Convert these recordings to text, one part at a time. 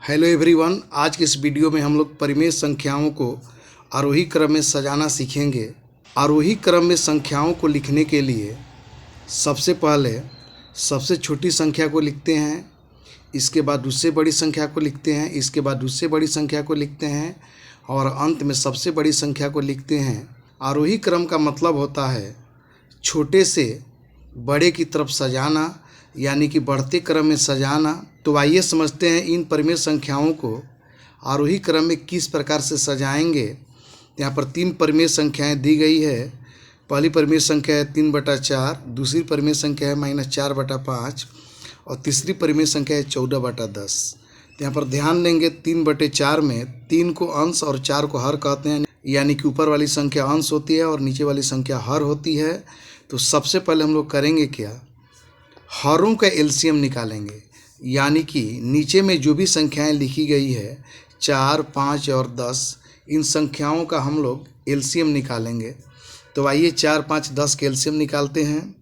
Hello everyone. आज के इस वीडियो में हम लोग परिमेय संख्याओं को आरोही क्रम में सजाना सीखेंगे। आरोही क्रम में संख्याओं को लिखने के लिए सबसे पहले सबसे छोटी संख्या को लिखते हैं, इसके बाद उससे बड़ी संख्या को लिखते हैं, इसके बाद उससे बड़ी संख्या को लिखते हैं और अंत में सबसे बड़ी संख्या को लिखते हैं। आरोही क्रम का मतलब होता है छोटे से बड़े की तरफ सजाना, यानी कि बढ़ते क्रम में सजाना। तो आइए समझते हैं इन परिमेय संख्याओं को आरोही क्रम में किस प्रकार से सजाएंगे। यहाँ पर तीन परिमेय संख्याएं दी गई है। पहली परिमेय संख्या है 3/4, दूसरी परिमेय संख्या है -4/5 और तीसरी परिमेय संख्या है 14/10। यहाँ पर ध्यान देंगे 3/4 में 3 को अंश और 4 को हर कहते हैं, यानी कि ऊपर वाली संख्या अंश होती है और नीचे वाली संख्या हर होती है। तो सबसे पहले हम लोग करेंगे क्या, हरों का एलसीएम निकालेंगे, यानी कि नीचे में जो भी संख्याएं लिखी गई है 4, 5 और 10, इन संख्याओं का हम लोग एलसीएम निकालेंगे। तो आइए 4, 5, 10 के एलसीएम निकालते हैं।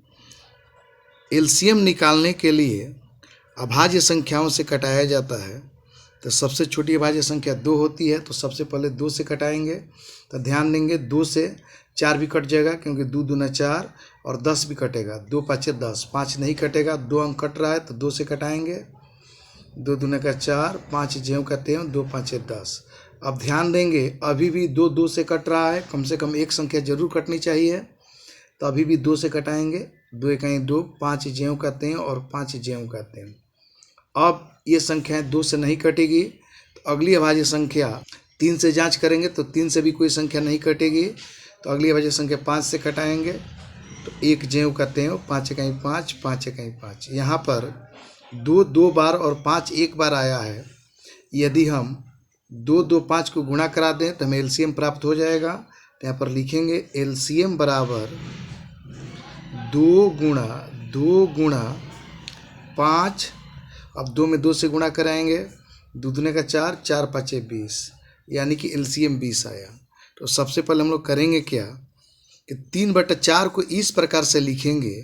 एलसीएम निकालने के लिए अभाज्य संख्याओं से कटाया जाता है। तो सबसे छोटी अभाज्य संख्या 2 होती है, तो सबसे पहले 2 से कटाएंगे। तो ध्यान देंगे 2 से 4 भी कट जाएगा, क्योंकि 2 दूना 4 और 10 भी कटेगा। 2 5 10, 5 नहीं कटेगा, 2 अंक कट रहा है तो 2 से कटाएंगे। 2 दूना का 4, 5 ज्यों का 3, 2 5 10। अब ध्यान देंगे अभी भी 2 2 से कट रहा है, कम से कम एक संख्या जरूर कटनी चाहिए। तो अभी भी 2 से कटाएंगे। 2 1 2, 5 ज्यों का 3 और 5 ज्यों का 3। अब ये संख्याएं 2 से नहीं कटेगी, तो अगली अभाज्य संख्या 3 से जांच करेंगे तो 3 से भी कोई संख्या नहीं कटेगी। तो अगली अभाज्य संख्या 5 से कटाएंगे, तो 1 ज्यों का 3, 5 1 5, 5 1 5। यहाँ पर 2 2 बार और 5 1 बार आया है। यदि हम 2 2 5 को गुणा करा दें तो हमें एलसीएम प्राप्त हो जाएगा। तो यहाँ पर लिखेंगे एलसीएम बराबर 2 गुणा 5। अब 2 में 2 से गुणा कराएंगे, 2 दूने का 4, 4 5 20, यानी कि एलसीएम 20 आया। तो सबसे पहले हम लोग करेंगे क्या कि 3/4 को इस प्रकार से लिखेंगे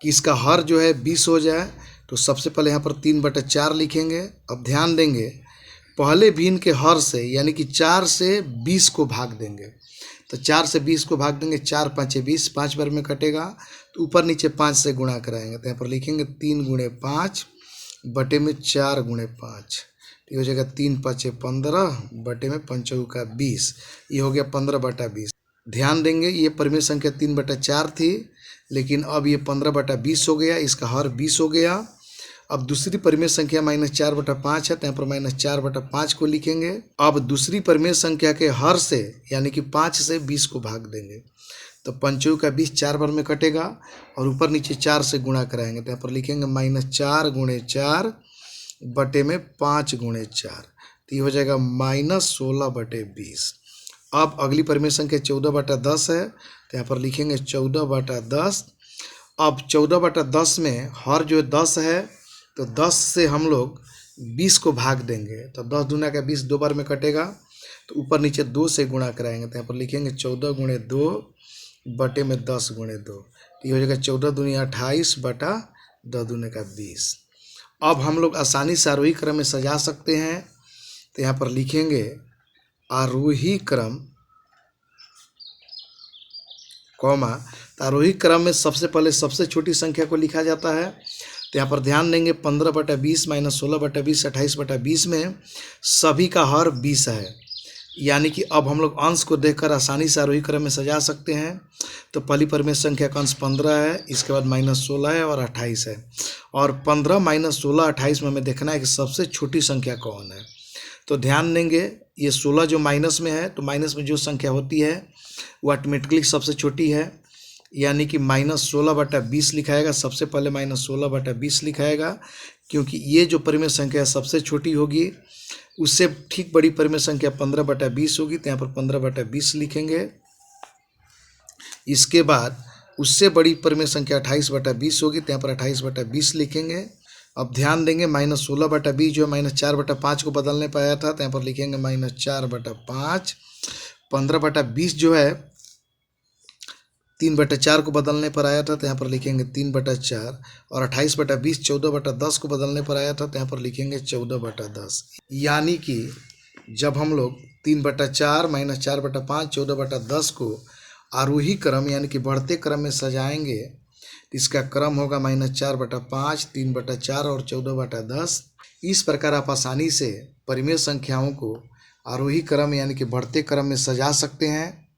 कि इसका हर जो है 20 हो जाए। तो सबसे पहले यहाँ पर 3/4 लिखेंगे। अब ध्यान देंगे पहले भिन्न के हर से, यानी कि 4 से 20 को भाग देंगे। तो 4 से 20 को भाग देंगे, 4 5 20, 5 बार में कटेगा। तो ऊपर नीचे 5 से गुणा कराएंगे। तो यहाँ पर लिखेंगे 3 × 5 बटे में 4 × 5। ये हो जाएगा 3 5 15 बटे में 5 का 20। ये हो गया 15/20। ध्यान देंगे ये परिमेय संख्या 3/4 थी, लेकिन अब ये 15/20 हो गया, इसका हर 20 हो गया। अब दूसरी परिमेय संख्या -4/5 है, तो यहाँ पर -4/5 को लिखेंगे। अब दूसरी परिमेय संख्या के हर से, यानी कि 5 से 20 को भाग देंगे। तो 5 का 20 4 बार में कटेगा और ऊपर नीचे 4 से गुणा कराएंगे। तो यहाँ पर लिखेंगे -4 × 4 बटे में 5 × 4। तो ये हो जाएगा -16/20। अब अगली परिमेय संख्या 14/10 है, तो यहाँ पर लिखेंगे 14/10। अब 14/10 में हर जो 10 है, तो 10 से हम लोग 20 को भाग देंगे। तो 10 दूना का 20 2 बार में कटेगा। तो ऊपर नीचे 2 से गुणा कराएंगे। तो यहाँ पर लिखेंगे 14 × 2 बटे में 10 × 2। तो ये हो जाएगा 14 दूनी 28 बटा 10 दूने का 20। अब हम लोग आसानी से आरोही क्रम में सजा सकते हैं। तो यहाँ पर लिखेंगे आरोही क्रम कॉमा। तो आरोही क्रम में सबसे पहले सबसे छोटी संख्या को लिखा जाता है। तो यहाँ पर ध्यान देंगे 15/20 -16/20 28/20 में सभी का हर 20 है, यानी कि अब हम लोग अंश को देखकर आसानी से आरोही क्रम में सजा सकते हैं। तो पहली परिमेय संख्या का अंश 15 है, इसके बाद -16 है और 28 है। और 15 -16 28 में हमें देखना है कि सबसे छोटी संख्या कौन है। तो ध्यान देंगे ये 16 जो माइनस में है, तो माइनस में जो संख्या होती है वो ऑटोमेटिकली सबसे छोटी है, यानी कि -16/20 लिखाएगा। सबसे पहले -16/20 लिखाएगा, क्योंकि ये जो परिमेय संख्या सबसे छोटी होगी उससे ठीक बड़ी परिमेय संख्या 15/20 होगी। तो यहाँ पर 15/20 लिखेंगे। इसके बाद उससे बड़ी परिमेय संख्या 28/20 होगी, तो यहाँ पर 28/20 लिखेंगे। अब ध्यान देंगे -16/20 जो है -4/5 को बदलने पर आया था, तो यहाँ पर लिखेंगे -4/5। 15/20 जो है 3/4 को बदलने पर आया था तो यहाँ पर लिखेंगे 3/4, और 28/20 14/10 को बदलने पर आया था तो यहाँ पर लिखेंगे 14/10। यानी कि जब हम लोग 3/4 - 4/5 14/10 को आरोही क्रम यानी कि बढ़ते क्रम में सजाएंगे, इसका क्रम होगा -4/5, 3/4 और 14/10। इस प्रकार आप आसानी से परिमेय संख्याओं को आरोही क्रम यानी कि बढ़ते क्रम में सजा सकते हैं।